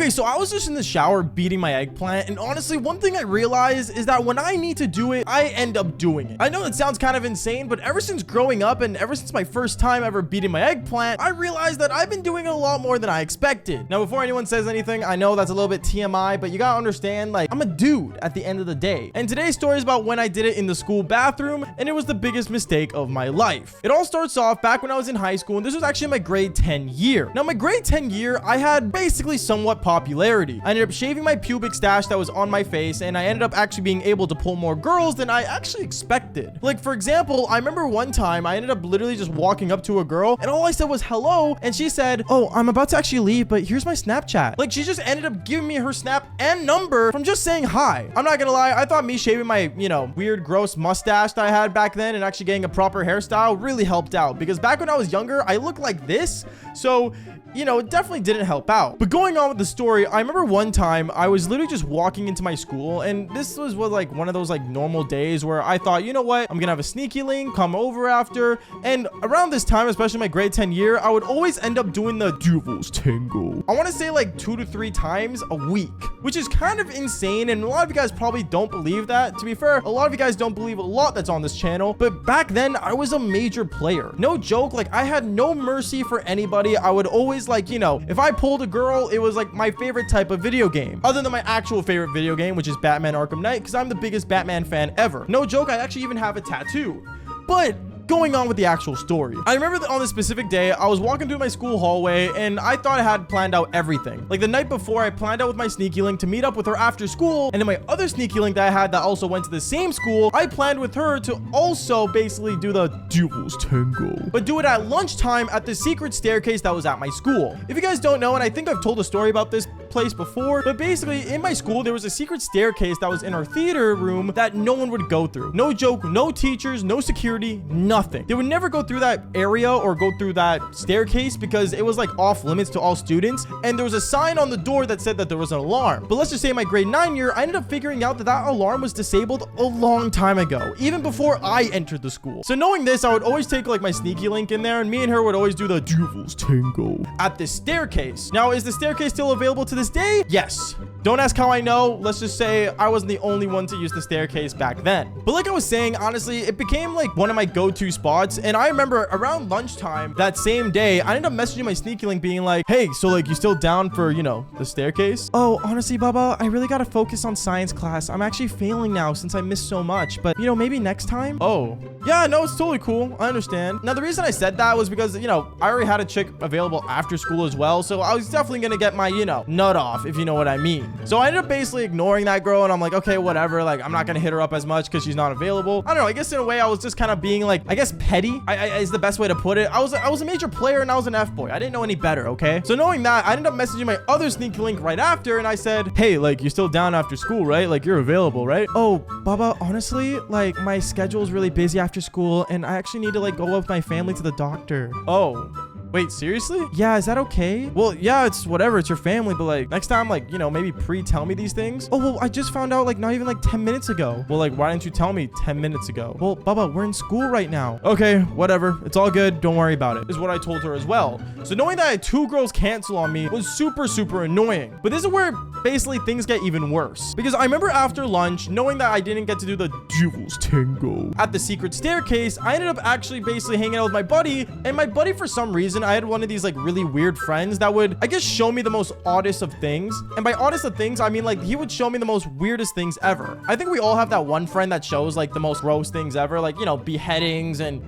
Okay, so I was just in the shower beating my eggplant, and honestly, one thing I realized is that when I need to do it, I end up doing it. I know that sounds kind of insane, but ever since growing up and ever since my first time ever beating my eggplant, I realized that I've been doing it a lot more than I expected. Now, before anyone says anything, I know that's a little bit TMI, but you gotta understand, like, I'm a dude at the end of the day. And today's story is about when I did it in the school bathroom, and it was the biggest mistake of my life. It all starts off back when I was in high school, and this was actually my grade 10 year. Now, my grade 10 year, I had basically somewhat popularity. I ended up shaving my pubic stache that was on my face, and I ended up actually being able to pull more girls than I actually expected. Like, for example, I remember one time I ended up literally just walking up to a girl, and all I said was hello, and she said, "Oh, I'm about to actually leave, but here's my Snapchat." Like, she just ended up giving me her snap and number from just saying hi. I'm not gonna lie, I thought me shaving my, weird, gross mustache that I had back then and actually getting a proper hairstyle really helped out, because back when I was younger, I looked like this, so it definitely didn't help out. But going on with the story, I remember one time I was literally just walking into my school, and this was like one of those like normal days where I thought, you know what, I'm gonna have a sneaky link, come over after. And around this time, especially my grade 10 year, I would always end up doing the Devil's Tango. I want to say like 2 to 3 times a week, which is kind of insane, and a lot of you guys probably don't believe that. To be fair, a lot of you guys don't believe a lot that's on this channel, but back then I was a major player. No joke, like I had no mercy for anybody. I would always, like, if I pulled a girl, it was like my favorite type of video game, other than my actual favorite video game, which is Batman Arkham Knight, because I'm the biggest Batman fan ever. No joke, I actually even have a tattoo. But going on with the actual story, I remember that on this specific day, I was walking through my school hallway, and I thought I had planned out everything. Like the night before, I planned out with my sneaky link to meet up with her after school, and then my other sneaky link that I had that also went to the same school, I planned with her to also basically do the Devil's Tango, but do it at lunchtime at the secret staircase that was at my school. If you guys don't know, and I think I've told a story about this place before, but basically in my school, there was a secret staircase that was in our theater room that no one would go through. No joke, no teachers, no security, nothing. They would never go through that area or go through that staircase because it was like off limits to all students, and there was a sign on the door that said that there was an alarm. But let's just say my grade 9 year, I ended up figuring out that that alarm was disabled a long time ago, even before I entered the school. So knowing this, I would always take like my sneaky link in there, and me and her would always do the Devil's Tango at the staircase. Now, is the staircase still available to this day? Yes. Don't ask how I know. Let's just say I wasn't the only one to use the staircase back then. But like I was saying, honestly, it became like one of my go-to spots. And I remember around lunchtime that same day, I ended up messaging my sneaky link being like, "Hey, so like you still down for, the staircase?" "Oh, honestly, Baba, I really got to focus on science class. I'm actually failing now since I missed so much. But, maybe next time." "Oh, yeah, no, it's totally cool. I understand." Now, the reason I said that was because, I already had a chick available after school as well. So I was definitely going to get my, nut off, if you know what I mean. So I ended up basically ignoring that girl, and I'm like, okay, whatever. Like, I'm not gonna hit her up as much because she's not available. I don't know. I guess in a way, I was just kind of being like, I guess petty is the best way to put it. I was a major player, and I was an F-boy. I didn't know any better, okay? So knowing that, I ended up messaging my other sneaky link right after, and I said, "Hey, like, you're still down after school, right? Like, you're available, right?" "Oh, Baba, honestly, like, my schedule is really busy after school, and I actually need to, like, go with my family to the doctor." "Oh. Wait, seriously? Yeah, is that okay?" "Well, yeah, it's whatever. It's your family, but like next time, like, maybe pre-tell me these things." "Oh, well, I just found out like not even like 10 minutes ago." "Well, like, why didn't you tell me 10 minutes ago?" "Well, Baba, we're in school right now." "Okay, whatever. It's all good. Don't worry about it," is what I told her as well. So knowing that I had 2 girls cancel on me was super, super annoying. But this is where basically things get even worse, because I remember after lunch, knowing that I didn't get to do the Devil's Tango at the secret staircase, I ended up actually basically hanging out with my buddy, and my buddy, for some reason, I had one of these like really weird friends that would, I guess, show me the most oddest of things. And by oddest of things, I mean like he would show me the most weirdest things ever. I think we all have that one friend that shows like the most gross things ever, like, beheadings and,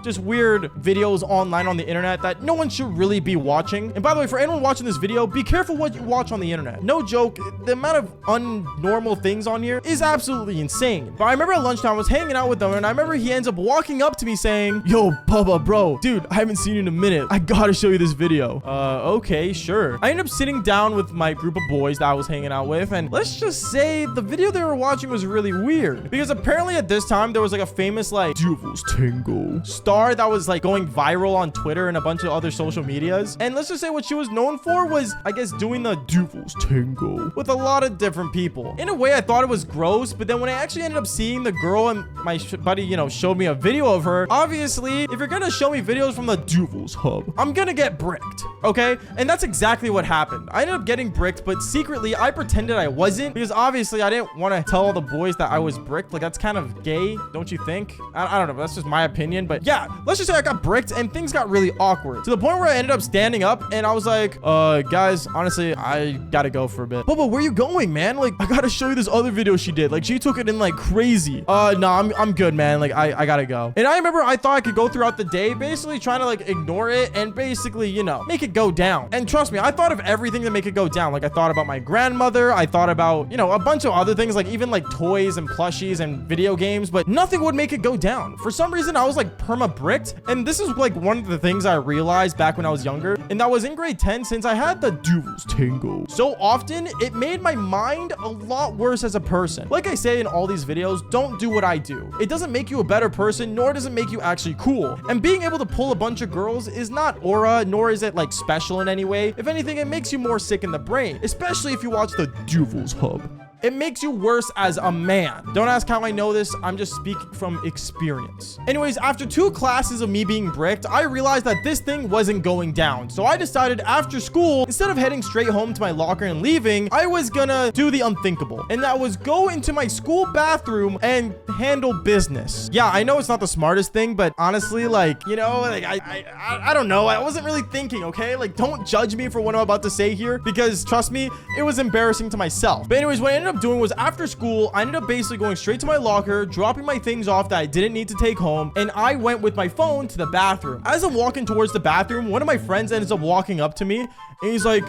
just weird videos online on the internet that no one should really be watching. And by the way, for anyone watching this video, be careful what you watch on the internet. No joke, the amount of unnormal things on here is absolutely insane. But I remember at lunchtime, I was hanging out with them, and I remember he ends up walking up to me saying, "Yo, Baba, bro, dude, I haven't seen you in a minute. I gotta show you this video." Okay, sure. I ended up sitting down with my group of boys that I was hanging out with, and let's just say the video they were watching was really weird, because apparently at this time there was like a famous like Devil's Tango star that was like going viral on Twitter and a bunch of other social medias, and let's just say what she was known for was, I guess, doing the Devil's Tango with a lot of different people. In a way, I thought it was gross, but then when I actually ended up seeing the girl and my buddy, showed me a video of her, obviously, if you're gonna show me videos from the Devil's Hub, hub. I'm gonna get bricked, okay? And that's exactly what happened. I ended up getting bricked, but secretly I pretended I wasn't because obviously I didn't want to tell all the boys that I was bricked. Like, that's kind of gay, don't you think? I don't know. That's just my opinion. But yeah, let's just say I got bricked and things got really awkward to the point where I ended up standing up and I was like, guys, honestly, I gotta go for a bit. Bubba, where you going, man? Like, I gotta show you this other video she did. Like, she took it in like crazy. No, I'm good, man. Like, I gotta go. And I remember I thought I could go throughout the day basically trying to like ignore it and basically, you know, make it go down. And trust me, I thought of everything to make it go down. Like, I thought about my grandmother. I thought about, you know, a bunch of other things, like even like toys and plushies and video games, but nothing would make it go down. For some reason, I was like perma bricked. And this is like one of the things I realized back when I was younger. And that was in grade 10, since I had the devil's tango so often, it made my mind a lot worse as a person. Like I say in all these videos, don't do what I do. It doesn't make you a better person, nor does it make you actually cool. And being able to pull a bunch of girls is not aura, nor is it like special in any way. If anything, it makes you more sick in the brain, especially if you watch the Devil's Hub. It makes you worse as a man. Don't ask how I know this. I'm just speaking from experience. Anyways, after 2 classes of me being bricked, I realized that this thing wasn't going down. So I decided after school, instead of heading straight home to my locker and leaving, I was gonna do the unthinkable. And that was go into my school bathroom and handle business. Yeah, I know it's not the smartest thing, but honestly, like, you know, like I don't know. I wasn't really thinking, okay? Like, don't judge me for what I'm about to say here, because trust me, it was embarrassing to myself. But anyways, what I ended up doing was after school, I ended up basically going straight to my locker, dropping my things off that I didn't need to take home, and I went with my phone to the bathroom. As I'm walking towards the bathroom, one of my friends ends up walking up to me and he's like,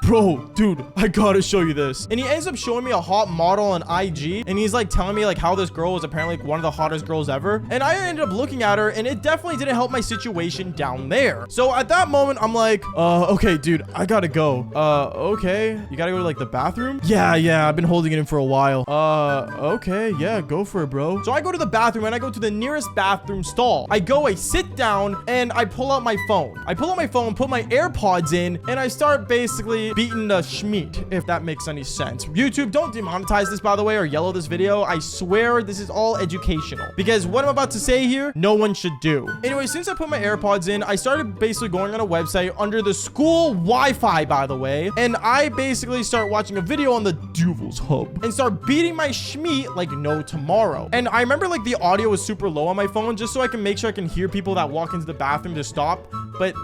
bro, dude, I gotta show you this. And he ends up showing me a hot model on IG, and he's like telling me like how this girl was apparently like one of the hottest girls ever. And I ended up looking at her, and it definitely didn't help my situation down there. So at that moment, I'm like, okay, dude, I gotta go. Okay, you gotta go to like the bathroom? Yeah, I've been holding it in for a while. Okay, yeah, go for it, bro. So I go to the bathroom, and I go to the nearest bathroom stall. I sit down, and I pull out my phone. Put my AirPods in, and I start basically beating the schmeat, if that makes any sense. YouTube, don't demonetize this, by the way, or yellow this video. I swear this is all educational, because what I'm about to say here, no one should do. Anyway, since I put my AirPods in, I started basically going on a website under the school Wi-Fi, by the way, and I basically start watching a video on the Devil's Hub and start beating my schmeat like no tomorrow. And I remember like the audio was super low on my phone, just so I can make sure I can hear people that walk into the bathroom to stop, but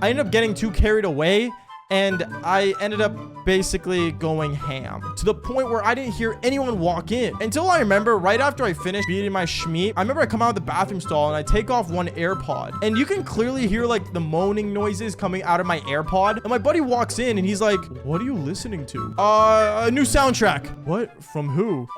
I ended up getting too carried away, and I ended up basically going ham to the point where I didn't hear anyone walk in until I remember right after I finished beating my schmeat. I remember I come out of the bathroom stall and I take off one AirPod, and you can clearly hear like the moaning noises coming out of my AirPod. And my buddy walks in and he's like, what are you listening to? A new soundtrack. What? From who?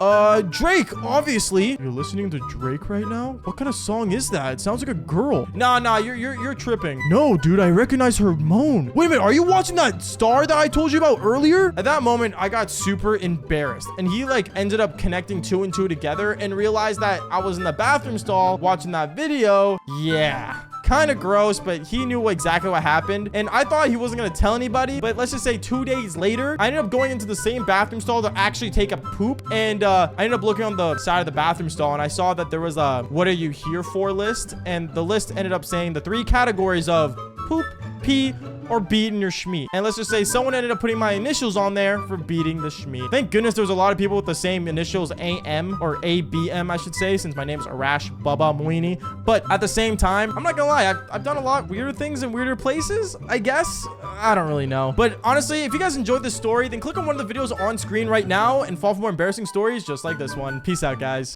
Drake, obviously. You're listening to Drake right now? What kind of song is that? It sounds like a girl. Nah, you're tripping. No, dude, I recognize her moan. Wait a minute, are you watching that star that I told you about earlier? At that moment, I got super embarrassed, and he like ended up connecting 2 and 2 together and realized that I was in the bathroom stall watching that video. Yeah, kind of gross, but he knew exactly what happened, and I thought he wasn't gonna tell anybody. But let's just say 2 days later, I ended up going into the same bathroom stall to actually take a poop, and I ended up looking on the side of the bathroom stall, and I saw that there was a what are you here for list, and the list ended up saying the 3 categories of poop, pee, or beating your schmeat. And let's just say someone ended up putting my initials on there for beating the schmeat. Thank goodness there was a lot of people with the same initials, AM, or ABM, I should say, since my name's Arash Baba Moini. But at the same time, I'm not gonna lie, I've done a lot weirder things in weirder places, I guess. I don't really know. But honestly, if you guys enjoyed this story, then click on one of the videos on screen right now and fall for more embarrassing stories just like this one. Peace out, guys.